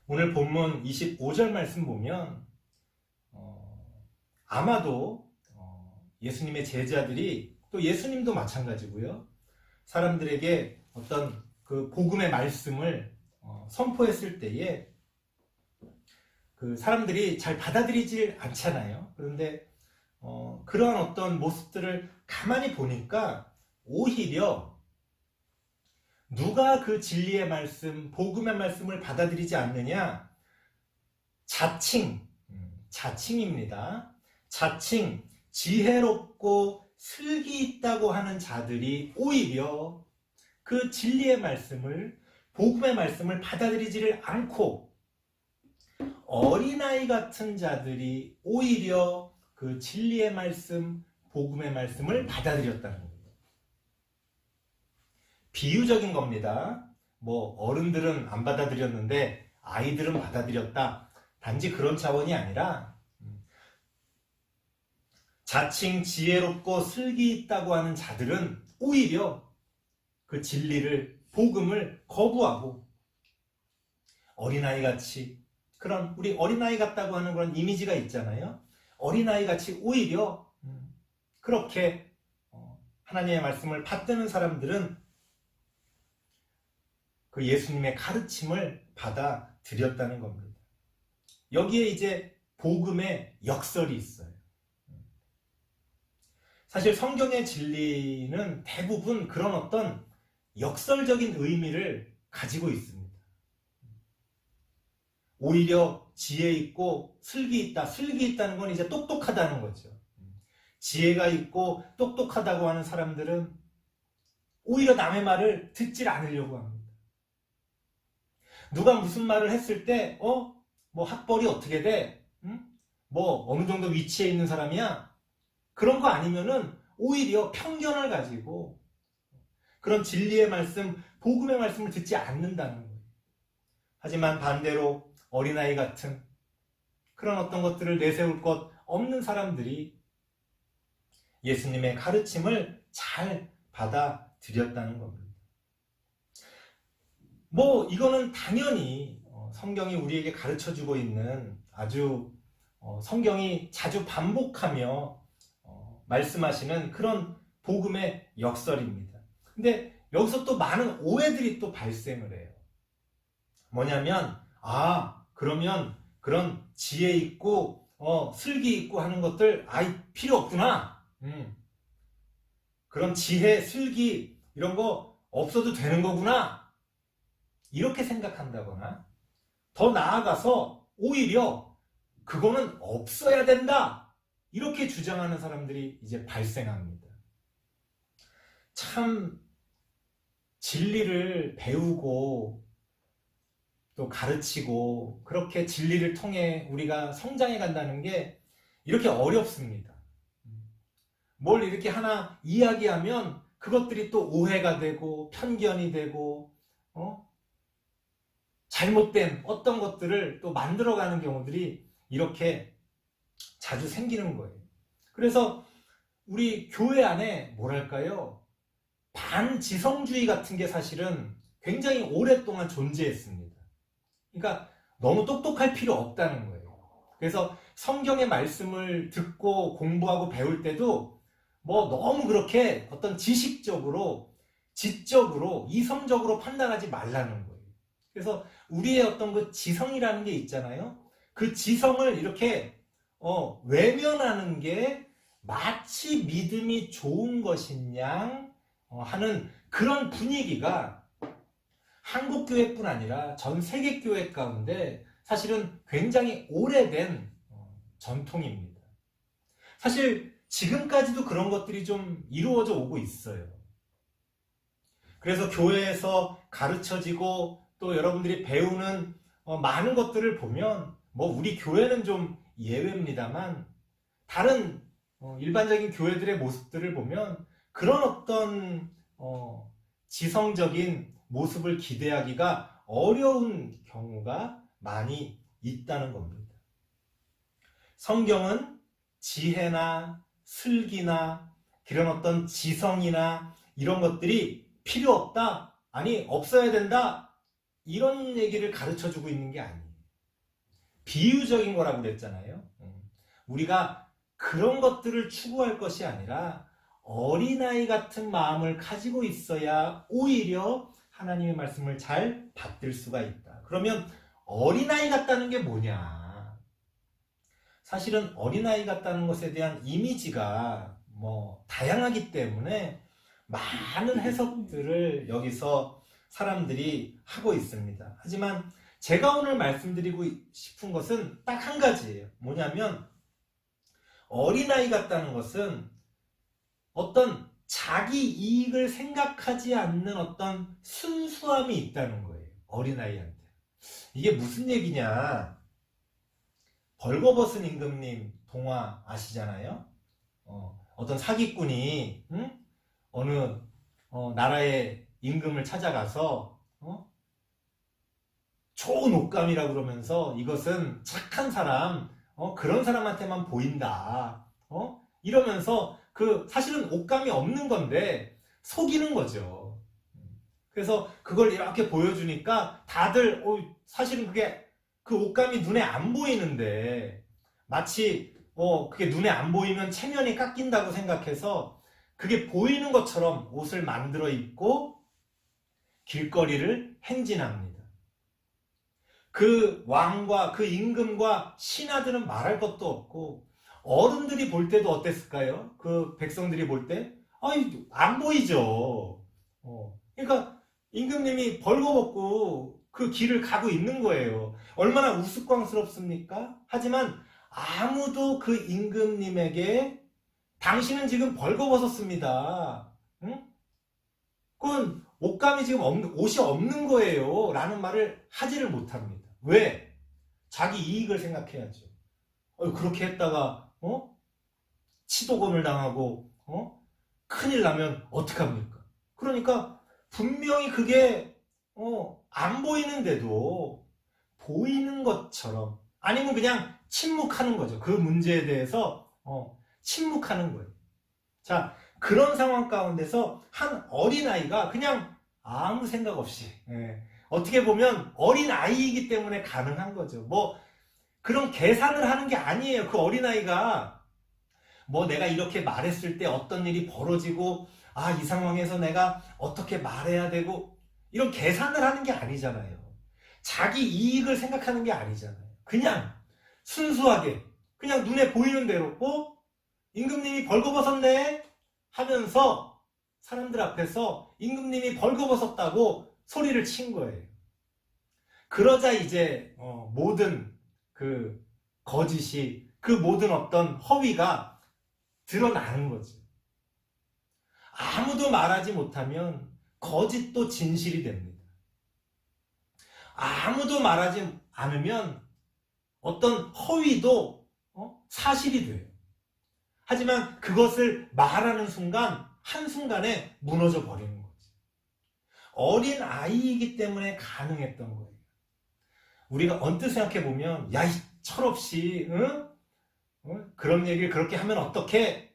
오늘 본문 25절 말씀 보면 아마도 예수님의 제자들이 또 예수님도 마찬가지고요. 사람들에게 어떤 그 복음의 말씀을 선포했을 때에 그 사람들이 잘 받아들이질 않잖아요. 그런데 그러한 어떤 모습들을 가만히 보니까 오히려 누가 그 진리의 말씀, 복음의 말씀을 받아들이지 않느냐? 자칭입니다. 자칭, 지혜롭고 슬기 있다고 하는 자들이 오히려 그 진리의 말씀을, 복음의 말씀을 받아들이지를 않고 어린아이 같은 자들이 오히려 그 진리의 말씀, 복음의 말씀을 받아들였다는 거예요. 비유적인 겁니다. 뭐 어른들은 안 받아들였는데 아이들은 받아들였다. 단지 그런 차원이 아니라 자칭 지혜롭고 슬기 있다고 하는 자들은 오히려 그 진리를, 복음을 거부하고 어린아이같이, 그런 우리 어린아이 같다고 하는 그런 이미지가 있잖아요. 어린아이같이 오히려 그렇게 하나님의 말씀을 받드는 사람들은 그 예수님의 가르침을 받아들였다는 겁니다. 여기에 이제 복음의 역설이 있어요. 사실 성경의 진리는 대부분 그런 어떤 역설적인 의미를 가지고 있습니다. 오히려 지혜 있고 슬기 있다. 슬기 있다는 건 이제 똑똑하다는 거죠. 지혜가 있고 똑똑하다고 하는 사람들은 오히려 남의 말을 듣질 않으려고 합니다. 누가 무슨 말을 했을 때, 뭐 학벌이 어떻게 돼? 뭐 어느 정도 위치에 있는 사람이야? 그런 거 아니면은 오히려 편견을 가지고 그런 진리의 말씀, 복음의 말씀을 듣지 않는다는 거예요. 하지만 반대로 어린아이 같은 그런 어떤 것들을 내세울 것 없는 사람들이 예수님의 가르침을 잘 받아들였다는 겁니다. 뭐 이거는 당연히 성경이 우리에게 가르쳐주고 있는 아주 성경이 자주 반복하며 말씀하시는 그런 복음의 역설입니다. 근데 여기서 또 많은 오해들이 또 발생을 해요. 뭐냐면 그러면 그런 지혜 있고 슬기 있고 하는 것들 필요 없구나. 그런 지혜, 슬기 이런 거 없어도 되는 거구나. 이렇게 생각한다거나 더 나아가서 오히려 그거는 없어야 된다. 이렇게 주장하는 사람들이 이제 발생합니다. 참 진리를 배우고 또 가르치고 그렇게 진리를 통해 우리가 성장해 간다는 게 이렇게 어렵습니다. 뭘 이렇게 하나 이야기하면 그것들이 또 오해가 되고 편견이 되고 잘못된 어떤 것들을 또 만들어가는 경우들이 이렇게 자주 생기는 거예요. 그래서 우리 교회 안에 뭐랄까요? 반지성주의 같은 게 사실은 굉장히 오랫동안 존재했습니다. 그러니까 너무 똑똑할 필요 없다는 거예요. 그래서 성경의 말씀을 듣고 공부하고 배울 때도 뭐 너무 그렇게 어떤 지식적으로, 지적으로, 이성적으로 판단하지 말라는 거예요. 그래서 우리의 어떤 그 지성이라는 게 있잖아요. 그 지성을 이렇게 외면하는 게 마치 믿음이 좋은 것이냐 하는 그런 분위기가 한국 교회뿐 아니라 전 세계 교회 가운데 사실은 굉장히 오래된 전통입니다. 사실 지금까지도 그런 것들이 좀 이루어져 오고 있어요. 그래서 교회에서 가르쳐지고 또 여러분들이 배우는 많은 것들을 보면 뭐 우리 교회는 좀 예외입니다만 다른 일반적인 교회들의 모습들을 보면 그런 어떤 지성적인 모습을 기대하기가 어려운 경우가 많이 있다는 겁니다. 성경은 지혜나 슬기나 그런 어떤 지성이나 이런 것들이 필요 없다, 아니 없어야 된다, 이런 얘기를 가르쳐주고 있는 게 아니에요. 비유적인 거라고 그랬잖아요. 우리가 그런 것들을 추구할 것이 아니라 어린아이 같은 마음을 가지고 있어야 오히려 하나님의 말씀을 잘 받들 수가 있다. 그러면 어린아이 같다는 게 뭐냐? 사실은 어린아이 같다는 것에 대한 이미지가 다양하기 때문에 많은 해석들을 여기서 사람들이 하고 있습니다. 하지만 제가 오늘 말씀드리고 싶은 것은 딱 한 가지예요. 뭐냐면 어린아이 같다는 것은 어떤 자기 이익을 생각하지 않는 어떤 순수함이 있다는 거예요. 어린아이한테. 이게 무슨 얘기냐? 벌거벗은 임금님 동화 아시잖아요? 어떤 사기꾼이 어느 나라의 임금을 찾아가서 좋은 옷감이라고 그러면서 이것은 착한 사람, 그런 사람한테만 보인다. 이러면서 사실은 옷감이 없는 건데 속이는 거죠. 그래서 그걸 이렇게 보여주니까 다들 사실은 그 옷감이 눈에 안 보이는데 마치 그게 눈에 안 보이면 체면이 깎인다고 생각해서 그게 보이는 것처럼 옷을 만들어 입고 길거리를 행진합니다. 그 왕과 그 임금과 신하들은 말할 것도 없고 어른들이 볼 때도 어땠을까요? 그 백성들이 볼 때 안 보이죠. 그러니까 임금님이 벌거벗고 그 길을 가고 있는 거예요. 얼마나 우스꽝스럽습니까? 하지만 아무도 그 임금님에게 당신은 지금 벌거벗었습니다. 응? 그건 옷감이 지금 옷이 없는 거예요. 라는 말을 하지를 못합니다. 왜? 자기 이익을 생각해야죠. 그렇게 했다가 치도곤을 당하고 큰일 나면 어떡합니까? 그러니까 분명히 그게 안 보이는데도 보이는 것처럼 아니면 그냥 침묵하는 거죠. 그 문제에 대해서 침묵하는 거예요. 자, 그런 상황 가운데서 한 어린아이가 그냥 아무 생각 없이 어떻게 보면 어린아이이기 때문에 가능한 거죠. 그런 계산을 하는 게 아니에요. 그 어린아이가 내가 이렇게 말했을 때 어떤 일이 벌어지고 이 상황에서 내가 어떻게 말해야 되고 이런 계산을 하는 게 아니잖아요. 자기 이익을 생각하는 게 아니잖아요. 그냥 순수하게 그냥 눈에 보이는 대로 임금님이 벌거벗었네 하면서 사람들 앞에서 임금님이 벌거벗었다고 소리를 친 거예요. 그러자 이제 모든 그 거짓이 그 모든 어떤 허위가 드러나는 거지. 아무도 말하지 못하면 거짓도 진실이 됩니다. 아무도 말하지 않으면 어떤 허위도 사실이 돼요. 하지만 그것을 말하는 순간 한순간에 무너져 버리는 거지. 어린 아이이기 때문에 가능했던 거예요. 우리가 언뜻 생각해보면 야, 이 철없이 그런 얘기를 그렇게 하면 어떡해?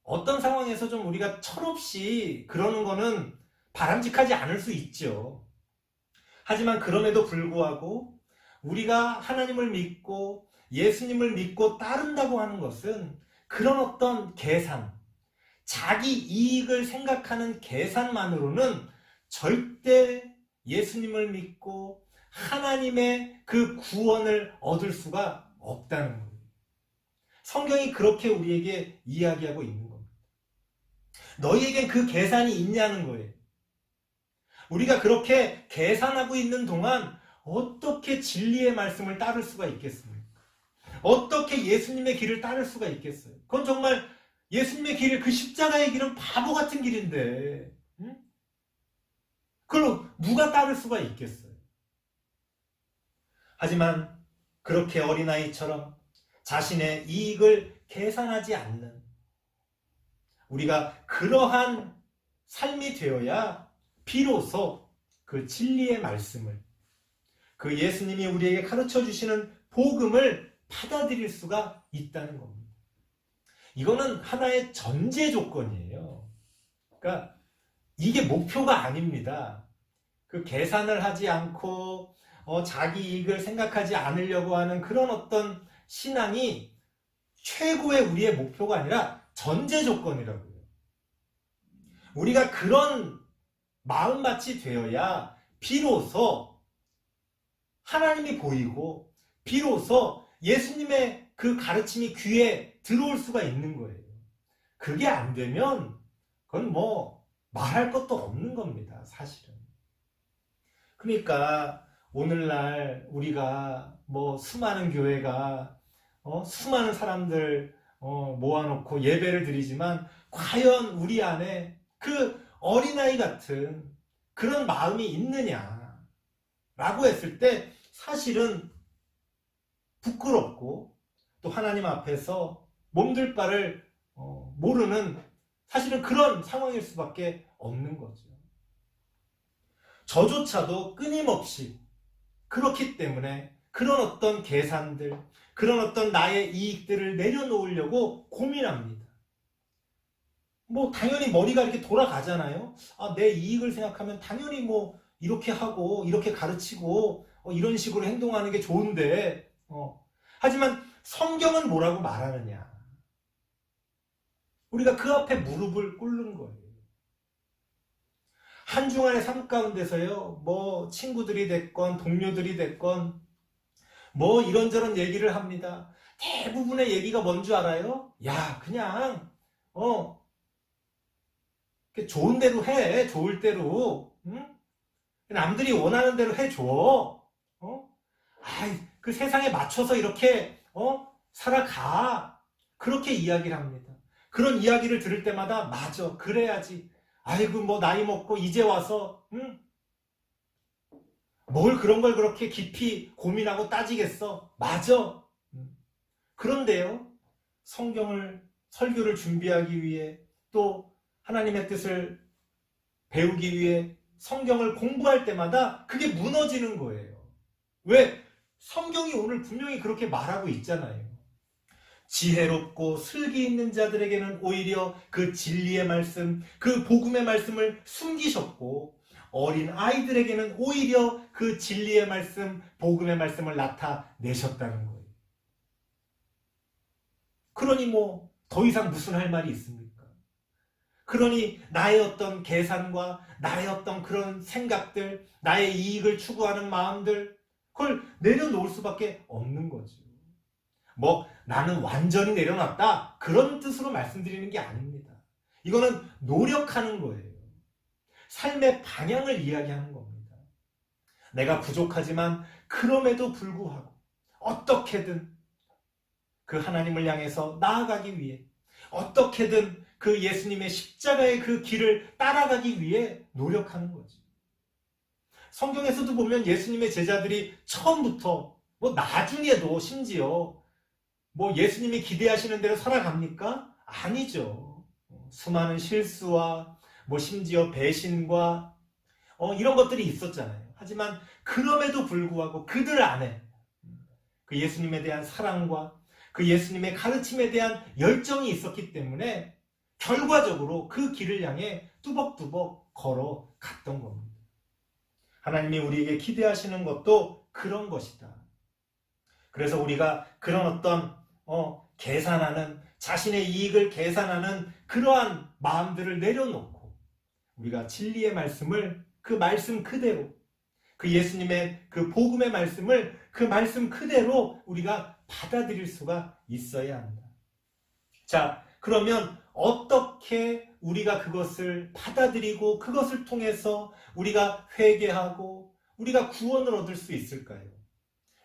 어떤 상황에서 좀 우리가 철없이 그러는 거는 바람직하지 않을 수 있죠. 하지만 그럼에도 불구하고 우리가 하나님을 믿고 예수님을 믿고 따른다고 하는 것은 그런 어떤 계산, 자기 이익을 생각하는 계산만으로는 절대 예수님을 믿고 하나님의 그 구원을 얻을 수가 없다는 거예요. 성경이 그렇게 우리에게 이야기하고 있는 겁니다. 너희에겐 그 계산이 있냐는 거예요. 우리가 그렇게 계산하고 있는 동안 어떻게 진리의 말씀을 따를 수가 있겠습니까? 어떻게 예수님의 길을 따를 수가 있겠어요? 그건 정말 예수님의 길, 그 십자가의 길은 바보 같은 길인데 그걸 누가 따를 수가 있겠어요? 하지만 그렇게 어린아이처럼 자신의 이익을 계산하지 않는 우리가 그러한 삶이 되어야 비로소 그 진리의 말씀을 그 예수님이 우리에게 가르쳐 주시는 복음을 받아들일 수가 있다는 겁니다. 이거는 하나의 전제 조건이에요. 그러니까 이게 목표가 아닙니다. 그 계산을 하지 않고 자기 이익을 생각하지 않으려고 하는 그런 어떤 신앙이 최고의 우리의 목표가 아니라 전제 조건이라고요. 우리가 그런 마음밭이 되어야 비로소 하나님이 보이고 비로소 예수님의 그 가르침이 귀에 들어올 수가 있는 거예요. 그게 안 되면 그건 뭐 말할 것도 없는 겁니다, 사실은. 그러니까 오늘날 우리가 뭐 수많은 교회가 수많은 사람들 모아놓고 예배를 드리지만 과연 우리 안에 그 어린아이 같은 그런 마음이 있느냐 라고 했을 때 사실은 부끄럽고 또 하나님 앞에서 몸둘 바를 모르는 사실은 그런 상황일 수밖에 없는 거죠. 저조차도 끊임없이 그렇기 때문에 그런 어떤 계산들, 그런 어떤 나의 이익들을 내려놓으려고 고민합니다. 뭐 당연히 머리가 이렇게 돌아가잖아요. 내 이익을 생각하면 당연히 뭐 이렇게 하고 이렇게 가르치고 이런 식으로 행동하는 게 좋은데 하지만 성경은 뭐라고 말하느냐. 우리가 그 앞에 무릎을 꿇는 거예요. 한중한의 삶 가운데서요, 뭐 친구들이 됐건 동료들이 됐건 뭐 이런저런 얘기를 합니다. 대부분의 얘기가 뭔 줄 알아요? 야, 그냥 좋은 대로 해. 좋을 대로. 응? 남들이 원하는 대로 해줘. 그 세상에 맞춰서 이렇게 살아가. 그렇게 이야기를 합니다. 그런 이야기를 들을 때마다 맞아. 그래야지. 아이고 뭐 나이 먹고 이제 와서 뭘 그런 걸 그렇게 깊이 고민하고 따지겠어. 맞아. 그런데요. 성경을 설교를 준비하기 위해 또 하나님의 뜻을 배우기 위해 성경을 공부할 때마다 그게 무너지는 거예요. 왜? 성경이 오늘 분명히 그렇게 말하고 있잖아요. 지혜롭고 슬기 있는 자들에게는 오히려 그 진리의 말씀, 그 복음의 말씀을 숨기셨고 어린 아이들에게는 오히려 그 진리의 말씀, 복음의 말씀을 나타내셨다는 거예요. 그러니 뭐 더 이상 무슨 할 말이 있습니까? 그러니 나의 어떤 계산과 나의 어떤 그런 생각들, 나의 이익을 추구하는 마음들, 그걸 내려놓을 수밖에 없는 거죠. 뭐 나는 완전히 내려놨다 그런 뜻으로 말씀드리는 게 아닙니다. 이거는 노력하는 거예요. 삶의 방향을 이야기하는 겁니다. 내가 부족하지만 그럼에도 불구하고 어떻게든 그 하나님을 향해서 나아가기 위해 어떻게든 그 예수님의 십자가의 그 길을 따라가기 위해 노력하는 거죠. 성경에서도 보면 예수님의 제자들이 처음부터 뭐 나중에도 심지어 뭐 예수님이 기대하시는 대로 살아갑니까? 아니죠. 수많은 실수와 뭐 심지어 배신과 이런 것들이 있었잖아요. 하지만 그럼에도 불구하고 그들 안에 그 예수님에 대한 사랑과 그 예수님의 가르침에 대한 열정이 있었기 때문에 결과적으로 그 길을 향해 뚜벅뚜벅 걸어갔던 겁니다. 하나님이 우리에게 기대하시는 것도 그런 것이다. 그래서 우리가 그런 어떤 계산하는 자신의 이익을 계산하는 그러한 마음들을 내려놓고 우리가 진리의 말씀을 그 말씀 그대로 그 예수님의 그 복음의 말씀을 그 말씀 그대로 우리가 받아들일 수가 있어야 한다. 자, 그러면 어떻게 우리가 그것을 받아들이고 그것을 통해서 우리가 회개하고 우리가 구원을 얻을 수 있을까요?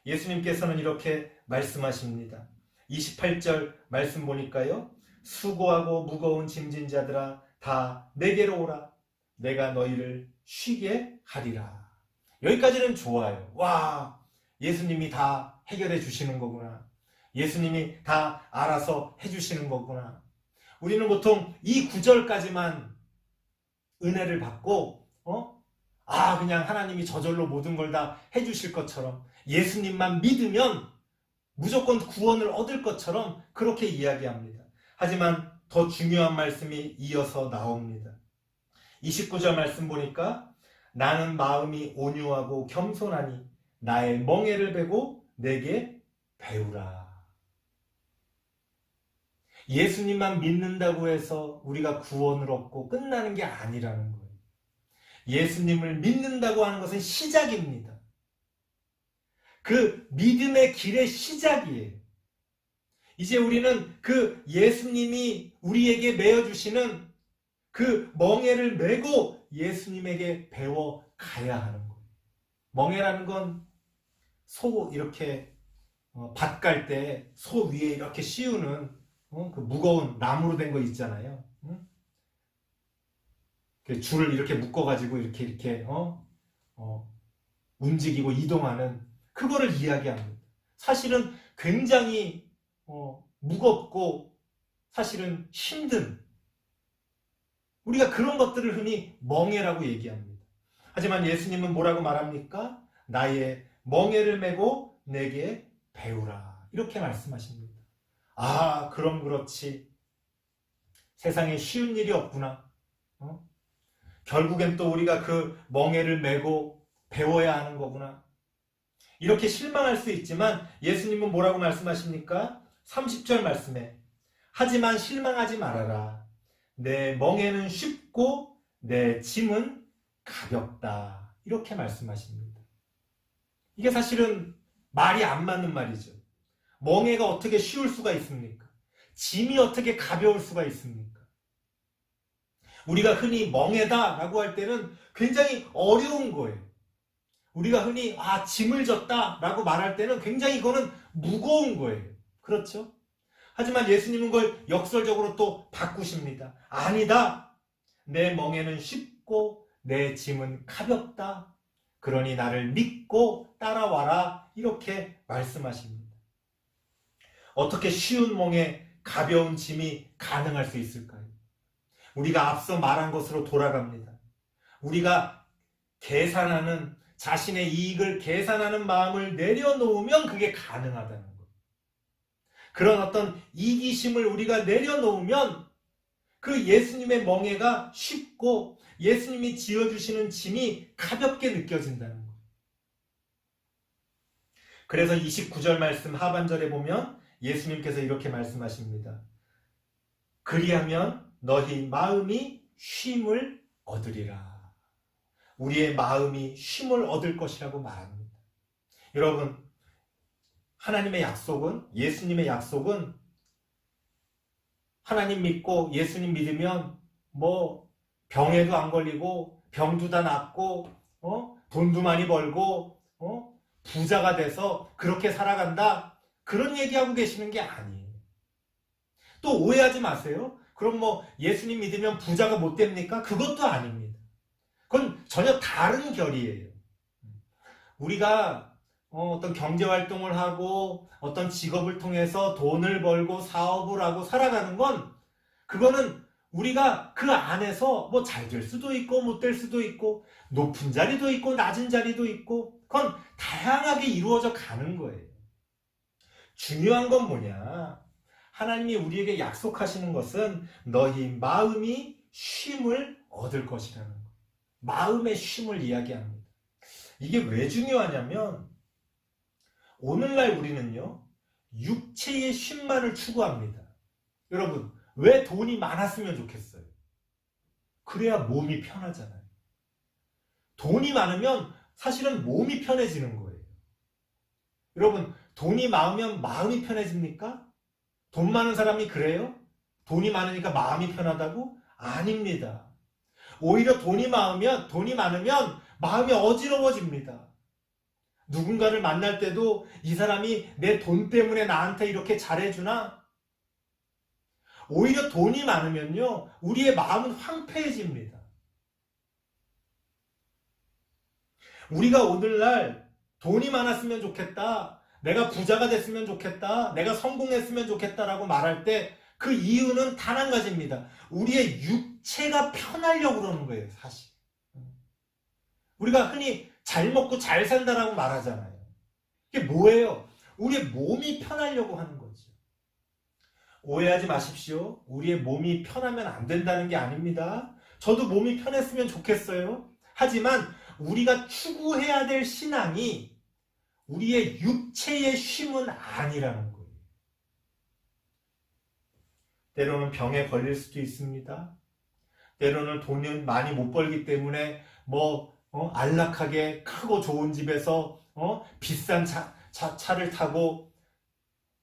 예수님께서는 이렇게 말씀하십니다. 28절 말씀 보니까요. 수고하고 무거운 짐진 자들아 다 내게로 오라. 내가 너희를 쉬게 하리라. 여기까지는 좋아요. 와, 예수님이 다 해결해 주시는 거구나. 예수님이 다 알아서 해주시는 거구나. 우리는 보통 이 구절까지만 은혜를 받고 그냥 하나님이 저절로 모든 걸 다 해주실 것처럼 예수님만 믿으면 무조건 구원을 얻을 것처럼 그렇게 이야기합니다. 하지만 더 중요한 말씀이 이어서 나옵니다. 29절 말씀 보니까 나는 마음이 온유하고 겸손하니 나의 멍에를 베고 내게 배우라. 예수님만 믿는다고 해서 우리가 구원을 얻고 끝나는 게 아니라는 거예요. 예수님을 믿는다고 하는 것은 시작입니다. 그 믿음의 길의 시작이에요. 이제 우리는 그 예수님이 우리에게 메어주시는 그 멍에를 메고 예수님에게 배워 가야 하는 거예요. 멍에라는 건 소 이렇게 밭 갈 때 소 위에 이렇게 씌우는 그 무거운 나무로 된 거 있잖아요. 줄을 이렇게 묶어가지고 이렇게 움직이고 이동하는 그거를 이야기합니다. 사실은 굉장히 무겁고 사실은 힘든 우리가 그런 것들을 흔히 멍에라고 얘기합니다. 하지만 예수님은 뭐라고 말합니까? 나의 멍에를 메고 내게 배우라. 이렇게 말씀하십니다. 아, 그럼 그렇지. 세상에 쉬운 일이 없구나. 결국엔 또 우리가 그 멍에를 메고 배워야 하는 거구나. 이렇게 실망할 수 있지만 예수님은 뭐라고 말씀하십니까? 30절 말씀에 하지만 실망하지 말아라. 내 멍에는 쉽고 내 짐은 가볍다. 이렇게 말씀하십니다. 이게 사실은 말이 안 맞는 말이죠. 멍에가 어떻게 쉬울 수가 있습니까? 짐이 어떻게 가벼울 수가 있습니까? 우리가 흔히 멍에다라고 할 때는 굉장히 어려운 거예요. 우리가 흔히 짐을 졌다라고 말할 때는 굉장히 이거는 무거운 거예요. 그렇죠? 하지만 예수님은 그걸 역설적으로 또 바꾸십니다. 아니다. 내 멍에는 쉽고 내 짐은 가볍다. 그러니 나를 믿고 따라와라. 이렇게 말씀하십니다. 어떻게 쉬운 멍에 가벼운 짐이 가능할 수 있을까요? 우리가 앞서 말한 것으로 돌아갑니다. 우리가 계산하는 자신의 이익을 계산하는 마음을 내려놓으면 그게 가능하다는 거예요. 그런 어떤 이기심을 우리가 내려놓으면 그 예수님의 멍에가 쉽고 예수님이 지어주시는 짐이 가볍게 느껴진다는 거예요. 그래서 29절 말씀 하반절에 보면 예수님께서 이렇게 말씀하십니다. 그리하면 너희 마음이 쉼을 얻으리라. 우리의 마음이 쉼을 얻을 것이라고 말합니다. 여러분, 하나님의 약속은, 예수님의 약속은 하나님 믿고 예수님 믿으면 병에도 안 걸리고 병도 다 낫고 돈도 많이 벌고 부자가 돼서 그렇게 살아간다. 그런 얘기하고 계시는 게 아니에요. 또 오해하지 마세요. 그럼 예수님 믿으면 부자가 못 됩니까? 그것도 아닙니다. 그건 전혀 다른 결이에요. 우리가 어떤 경제활동을 하고 어떤 직업을 통해서 돈을 벌고 사업을 하고 살아가는 건 그거는 우리가 그 안에서 잘 될 수도 있고 못 될 수도 있고 높은 자리도 있고 낮은 자리도 있고 그건 다양하게 이루어져 가는 거예요. 중요한 건 뭐냐? 하나님이 우리에게 약속하시는 것은 너희 마음이 쉼을 얻을 것이라는 거예요. 마음의 쉼을 이야기합니다. 이게 왜 중요하냐면 오늘날 우리는요 육체의 쉼만을 추구합니다. 여러분, 왜 돈이 많았으면 좋겠어요? 그래야 몸이 편하잖아요. 돈이 많으면 사실은 몸이 편해지는 거예요. 여러분, 돈이 많으면 마음이 편해집니까? 돈 많은 사람이 그래요? 돈이 많으니까 마음이 편하다고? 아닙니다. 오히려 돈이 많으면 마음이 어지러워집니다. 누군가를 만날 때도 이 사람이 내 돈 때문에 나한테 이렇게 잘해주나? 오히려 돈이 많으면요, 우리의 마음은 황폐해집니다. 우리가 오늘날 돈이 많았으면 좋겠다, 내가 부자가 됐으면 좋겠다, 내가 성공했으면 좋겠다라고 말할 때 그 이유는 단 한 가지입니다. 우리의 육체가 편하려고 그러는 거예요, 사실. 우리가 흔히 잘 먹고 잘 산다라고 말하잖아요. 이게 뭐예요? 우리의 몸이 편하려고 하는 거죠. 오해하지 마십시오. 우리의 몸이 편하면 안 된다는 게 아닙니다. 저도 몸이 편했으면 좋겠어요. 하지만 우리가 추구해야 될 신앙이 우리의 육체의 쉼은 아니라는 거예요. 때로는 병에 걸릴 수도 있습니다. 때로는 돈을 많이 못 벌기 때문에 안락하게 크고 좋은 집에서 비싼 차를 타고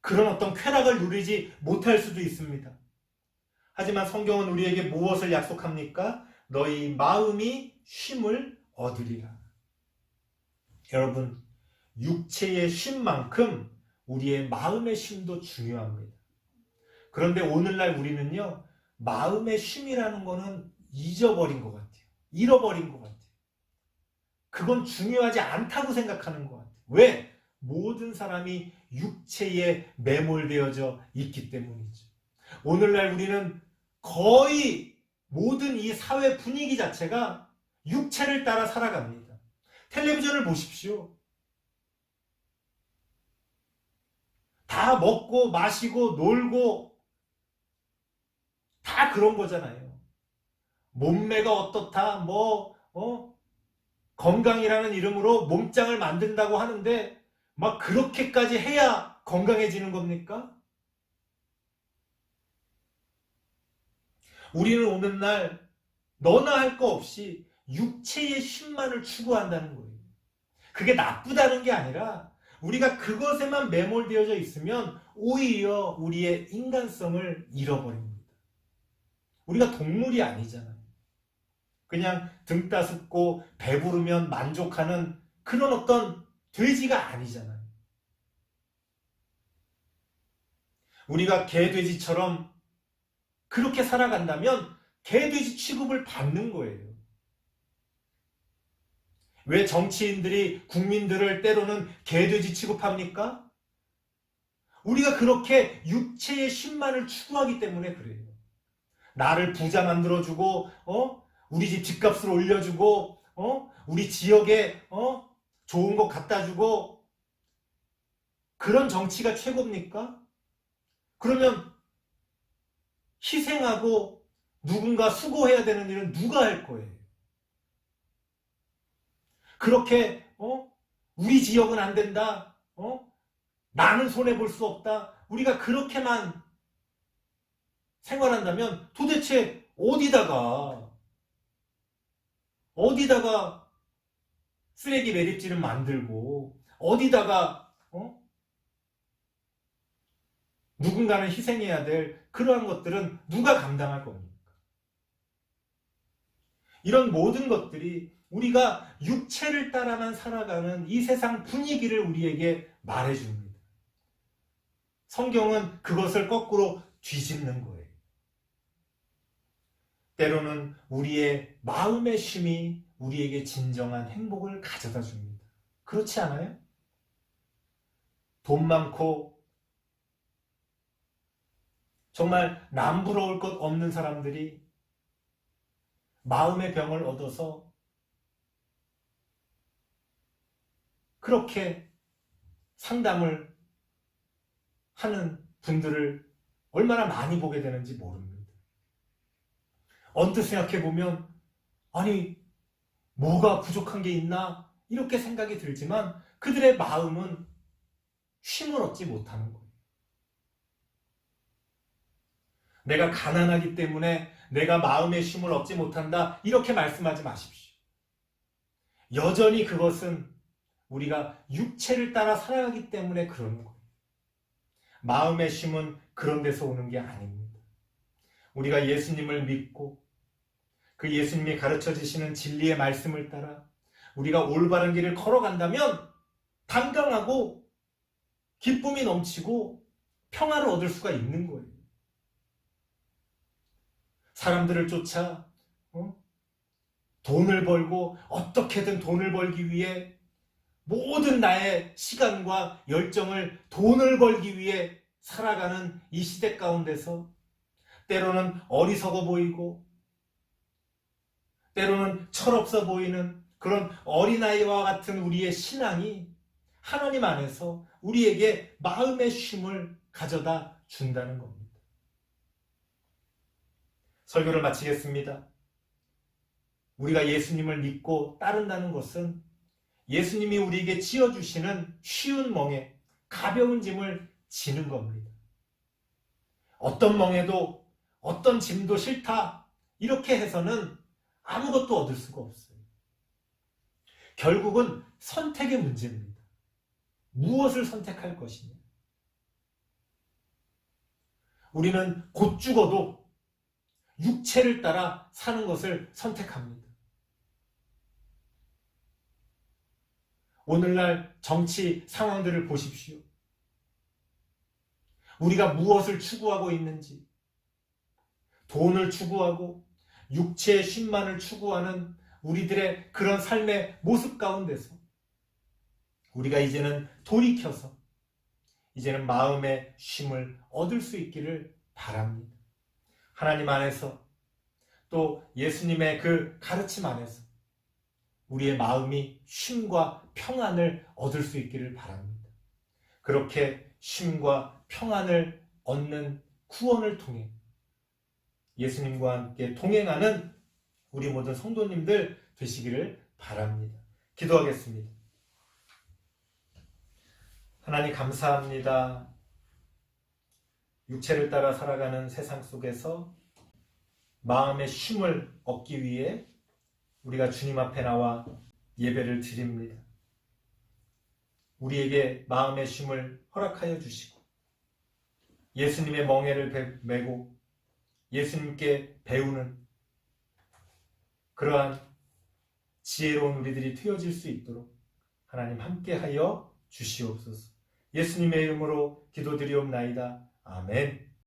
그런 어떤 쾌락을 누리지 못할 수도 있습니다. 하지만 성경은 우리에게 무엇을 약속합니까? 너희 마음이 쉼을 얻으리라. 여러분, 육체의 쉼만큼 우리의 마음의 쉼도 중요합니다. 그런데 오늘날 우리는요, 마음의 쉼이라는 거는 잊어버린 것 같아요. 잃어버린 것 같아요. 그건 중요하지 않다고 생각하는 것 같아요. 왜? 모든 사람이 육체에 매몰되어져 있기 때문이죠. 오늘날 우리는 거의 모든 이 사회 분위기 자체가 육체를 따라 살아갑니다. 텔레비전을 보십시오. 다 먹고 마시고 놀고 다 그런 거잖아요. 몸매가 어떻다, 건강이라는 이름으로 몸짱을 만든다고 하는데 막 그렇게까지 해야 건강해지는 겁니까? 우리는 오늘날 너나 할 거 없이 육체의 쉼만을 추구한다는 거예요. 그게 나쁘다는 게 아니라 우리가 그것에만 매몰되어져 있으면 오히려 우리의 인간성을 잃어버립니다. 우리가 동물이 아니잖아요. 그냥 등 따숩고 배부르면 만족하는 그런 어떤 돼지가 아니잖아요. 우리가 개, 돼지처럼 그렇게 살아간다면 개, 돼지 취급을 받는 거예요. 왜 정치인들이 국민들을 때로는 개, 돼지 취급합니까? 우리가 그렇게 육체의 쉼만을 추구하기 때문에 그래요. 나를 부자 만들어주고, 우리 집 집값을 올려주고, 우리 지역에, 좋은 거 갖다 주고, 그런 정치가 최고입니까? 그러면 희생하고 누군가 수고해야 되는 일은 누가 할 거예요? 그렇게, 우리 지역은 안 된다, 나는 손해볼 수 없다, 우리가 그렇게만 생활한다면 도대체 어디다가 쓰레기 매립지를 만들고 어디다가 누군가는 희생해야 될 그러한 것들은 누가 감당할 겁니까? 이런 모든 것들이 우리가 육체를 따라만 살아가는 이 세상 분위기를 우리에게 말해줍니다. 성경은 그것을 거꾸로 뒤집는 거예요. 때로는 우리의 마음의 쉼이 우리에게 진정한 행복을 가져다 줍니다. 그렇지 않아요? 돈 많고 정말 남부러울 것 없는 사람들이 마음의 병을 얻어서 그렇게 상담을 하는 분들을 얼마나 많이 보게 되는지 모릅니다. 언뜻 생각해보면 아니 뭐가 부족한 게 있나 이렇게 생각이 들지만 그들의 마음은 쉼을 얻지 못하는 거예요. 내가 가난하기 때문에 내가 마음의 쉼을 얻지 못한다 이렇게 말씀하지 마십시오. 여전히 그것은 우리가 육체를 따라 살아가기 때문에 그러는 거예요. 마음의 쉼은 그런 데서 오는 게 아닙니다. 우리가 예수님을 믿고 그 예수님이 가르쳐 주시는 진리의 말씀을 따라 우리가 올바른 길을 걸어간다면 당당하고 기쁨이 넘치고 평화를 얻을 수가 있는 거예요. 사람들을 쫓아 돈을 벌고 어떻게든 돈을 벌기 위해 모든 나의 시간과 열정을 돈을 벌기 위해 살아가는 이 시대 가운데서 때로는 어리석어 보이고 때로는 철없어 보이는 그런 어린아이와 같은 우리의 신앙이 하나님 안에서 우리에게 마음의 쉼을 가져다 준다는 겁니다. 설교를 마치겠습니다. 우리가 예수님을 믿고 따른다는 것은 예수님이 우리에게 지어주시는 쉬운 멍에 가벼운 짐을 지는 겁니다. 어떤 멍에도 어떤 짐도 싫다 이렇게 해서는 아무것도 얻을 수가 없어요. 결국은 선택의 문제입니다. 무엇을 선택할 것이냐. 우리는 곧 죽어도 육체를 따라 사는 것을 선택합니다. 오늘날 정치 상황들을 보십시오. 우리가 무엇을 추구하고 있는지, 돈을 추구하고 육체의 쉼만을 추구하는 우리들의 그런 삶의 모습 가운데서 우리가 이제는 돌이켜서 이제는 마음의 쉼을 얻을 수 있기를 바랍니다. 하나님 안에서 또 예수님의 그 가르침 안에서 우리의 마음이 쉼과 평안을 얻을 수 있기를 바랍니다. 그렇게 쉼과 평안을 얻는 구원을 통해 예수님과 함께 동행하는 우리 모든 성도님들 되시기를 바랍니다. 기도하겠습니다. 하나님 감사합니다. 육체를 따라 살아가는 세상 속에서 마음의 쉼을 얻기 위해 우리가 주님 앞에 나와 예배를 드립니다. 우리에게 마음의 쉼을 허락하여 주시고 예수님의 멍에를 메고 예수님께 배우는 그러한 지혜로운 우리들이 되어질 수 있도록 하나님 함께하여 주시옵소서. 예수님의 이름으로 기도드리옵나이다. 아멘.